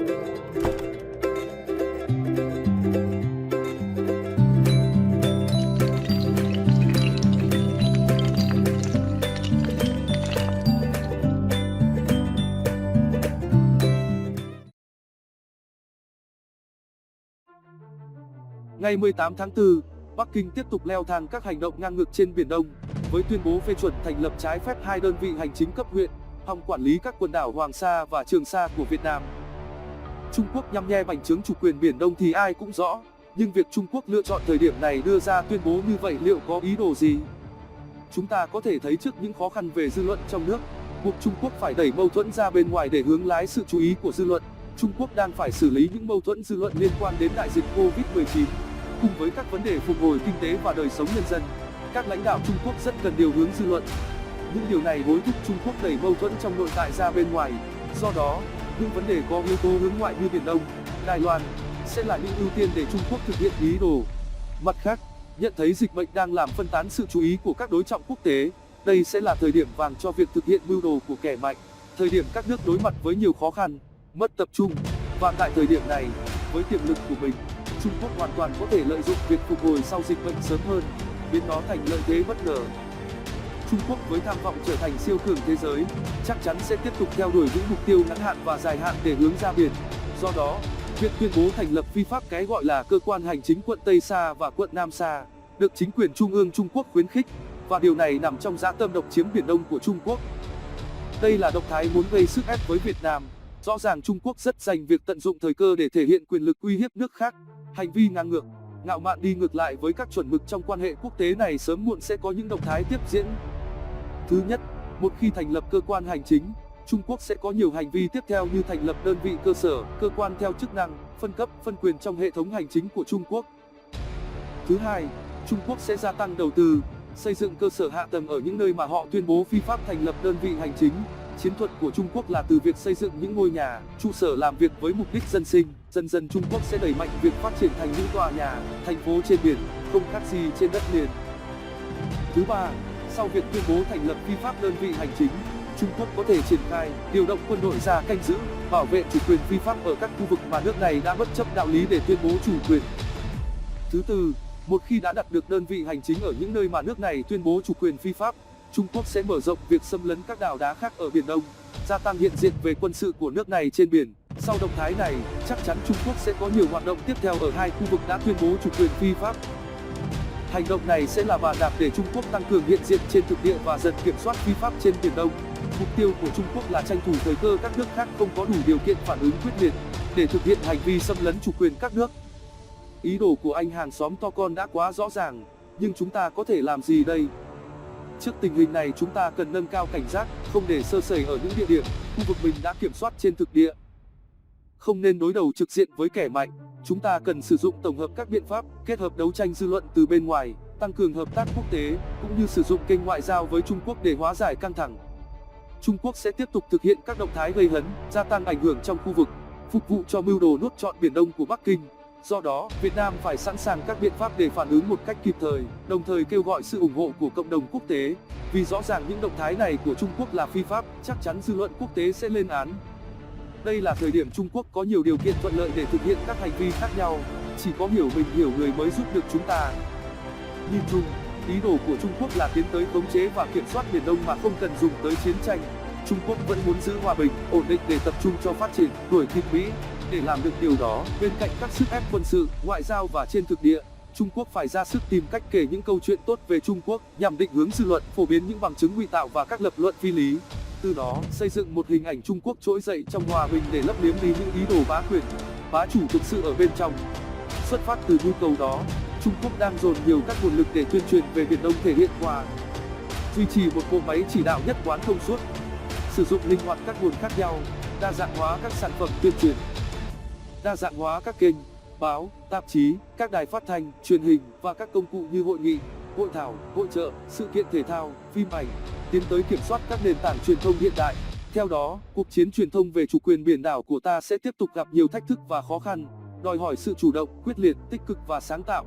Ngày 18 tháng 4, Bắc Kinh tiếp tục leo thang các hành động ngang ngược trên Biển Đông, với tuyên bố phê chuẩn thành lập trái phép hai đơn vị hành chính cấp huyện, hòng quản lý các quần đảo Hoàng Sa và Trường Sa của Việt Nam. Trung Quốc nhằm nhe bành trướng chủ quyền Biển Đông thì ai cũng rõ, nhưng việc Trung Quốc lựa chọn thời điểm này đưa ra tuyên bố như vậy liệu có ý đồ gì? Chúng ta có thể thấy trước những khó khăn về dư luận trong nước, buộc Trung Quốc phải đẩy mâu thuẫn ra bên ngoài để hướng lái sự chú ý của dư luận. Trung Quốc đang phải xử lý những mâu thuẫn dư luận liên quan đến đại dịch Covid-19, cùng với các vấn đề phục hồi kinh tế và đời sống nhân dân. Các lãnh đạo Trung Quốc rất cần điều hướng dư luận. Những điều này hối thúc Trung Quốc đẩy mâu thuẫn trong nội tại ra bên ngoài. Do đó, những vấn đề có yếu tố hướng ngoại như Biển Đông, Đài Loan sẽ là những ưu tiên để Trung Quốc thực hiện ý đồ. Mặt khác, nhận thấy dịch bệnh đang làm phân tán sự chú ý của các đối trọng quốc tế, đây sẽ là thời điểm vàng cho việc thực hiện mưu đồ của kẻ mạnh, thời điểm các nước đối mặt với nhiều khó khăn, mất tập trung, và tại thời điểm này, với tiềm lực của mình, Trung Quốc hoàn toàn có thể lợi dụng việc phục hồi sau dịch bệnh sớm hơn, biến nó thành lợi thế bất ngờ. Trung Quốc với tham vọng trở thành siêu cường thế giới, chắc chắn sẽ tiếp tục theo đuổi những mục tiêu ngắn hạn và dài hạn để hướng ra biển. Do đó, việc tuyên bố thành lập phi pháp cái gọi là cơ quan hành chính quận Tây Sa và quận Nam Sa, được chính quyền trung ương Trung Quốc khuyến khích, và điều này nằm trong dã tâm độc chiếm Biển Đông của Trung Quốc. Đây là động thái muốn gây sức ép với Việt Nam. Rõ ràng Trung Quốc rất dành việc tận dụng thời cơ để thể hiện quyền lực uy hiếp nước khác. Hành vi ngang ngược, ngạo mạn đi ngược lại với các chuẩn mực trong quan hệ quốc tế này sớm muộn sẽ có những động thái tiếp diễn. Thứ nhất, một khi thành lập cơ quan hành chính, Trung Quốc sẽ có nhiều hành vi tiếp theo như thành lập đơn vị cơ sở, cơ quan theo chức năng, phân cấp, phân quyền trong hệ thống hành chính của Trung Quốc. Thứ hai, Trung Quốc sẽ gia tăng đầu tư, xây dựng cơ sở hạ tầng ở những nơi mà họ tuyên bố phi pháp thành lập đơn vị hành chính. Chiến thuật của Trung Quốc là từ việc xây dựng những ngôi nhà, trụ sở làm việc với mục đích dân sinh. Dần dần Trung Quốc sẽ đẩy mạnh việc phát triển thành những tòa nhà, thành phố trên biển, không khác gì trên đất liền. Thứ ba, sau việc tuyên bố thành lập phi pháp đơn vị hành chính, Trung Quốc có thể triển khai, điều động quân đội ra canh giữ, bảo vệ chủ quyền phi pháp ở các khu vực mà nước này đã bất chấp đạo lý để tuyên bố chủ quyền. Thứ tư, một khi đã đặt được đơn vị hành chính ở những nơi mà nước này tuyên bố chủ quyền phi pháp, Trung Quốc sẽ mở rộng việc xâm lấn các đảo đá khác ở Biển Đông, gia tăng hiện diện về quân sự của nước này trên biển. Sau động thái này, chắc chắn Trung Quốc sẽ có nhiều hoạt động tiếp theo ở hai khu vực đã tuyên bố chủ quyền phi pháp. Hành động này sẽ là bàn đạp để Trung Quốc tăng cường hiện diện trên thực địa và dần kiểm soát phi pháp trên Biển Đông. Mục tiêu của Trung Quốc là tranh thủ thời cơ các nước khác không có đủ điều kiện phản ứng quyết liệt để thực hiện hành vi xâm lấn chủ quyền các nước. Ý đồ của anh hàng xóm to con đã quá rõ ràng, nhưng chúng ta có thể làm gì đây? Trước tình hình này chúng ta cần nâng cao cảnh giác, không để sơ sẩy ở những địa điểm, khu vực mình đã kiểm soát trên thực địa. Không nên đối đầu trực diện với kẻ mạnh, chúng ta cần sử dụng tổng hợp các biện pháp, kết hợp đấu tranh dư luận từ bên ngoài, tăng cường hợp tác quốc tế, cũng như sử dụng kênh ngoại giao với Trung Quốc để hóa giải căng thẳng. Trung Quốc sẽ tiếp tục thực hiện các động thái gây hấn, gia tăng ảnh hưởng trong khu vực, phục vụ cho mưu đồ nuốt trọn Biển Đông của Bắc Kinh. Do đó, Việt Nam phải sẵn sàng các biện pháp để phản ứng một cách kịp thời, đồng thời kêu gọi sự ủng hộ của cộng đồng quốc tế. Vì rõ ràng những động thái này của Trung Quốc là phi pháp, chắc chắn dư luận quốc tế sẽ lên án. Đây là thời điểm Trung Quốc có nhiều điều kiện thuận lợi để thực hiện các hành vi khác nhau, chỉ có hiểu mình hiểu người mới giúp được chúng ta. Nhìn chung, ý đồ của Trung Quốc là tiến tới khống chế và kiểm soát Biển Đông mà không cần dùng tới chiến tranh. Trung Quốc vẫn muốn giữ hòa bình, ổn định để tập trung cho phát triển, đuổi kịp Mỹ. Để làm được điều đó, bên cạnh các sức ép quân sự, ngoại giao và trên thực địa, Trung Quốc phải ra sức tìm cách kể những câu chuyện tốt về Trung Quốc, nhằm định hướng dư luận, phổ biến những bằng chứng ngụy tạo và các lập luận phi lý. Từ đó, xây dựng một hình ảnh Trung Quốc trỗi dậy trong hòa bình để lấp liếm đi những ý đồ bá quyền, bá chủ thực sự ở bên trong. Xuất phát từ nhu cầu đó, Trung Quốc đang dồn nhiều các nguồn lực để tuyên truyền về Biển Đông, thể hiện qua duy trì một bộ máy chỉ đạo nhất quán thông suốt, sử dụng linh hoạt các nguồn khác nhau, đa dạng hóa các sản phẩm tuyên truyền, đa dạng hóa các kênh báo, tạp chí, các đài phát thanh, truyền hình và các công cụ như hội nghị, hội thảo, hội chợ, sự kiện thể thao, phim ảnh, tiến tới kiểm soát các nền tảng truyền thông hiện đại. Theo đó, cuộc chiến truyền thông về chủ quyền biển đảo của ta sẽ tiếp tục gặp nhiều thách thức và khó khăn, đòi hỏi sự chủ động, quyết liệt, tích cực và sáng tạo.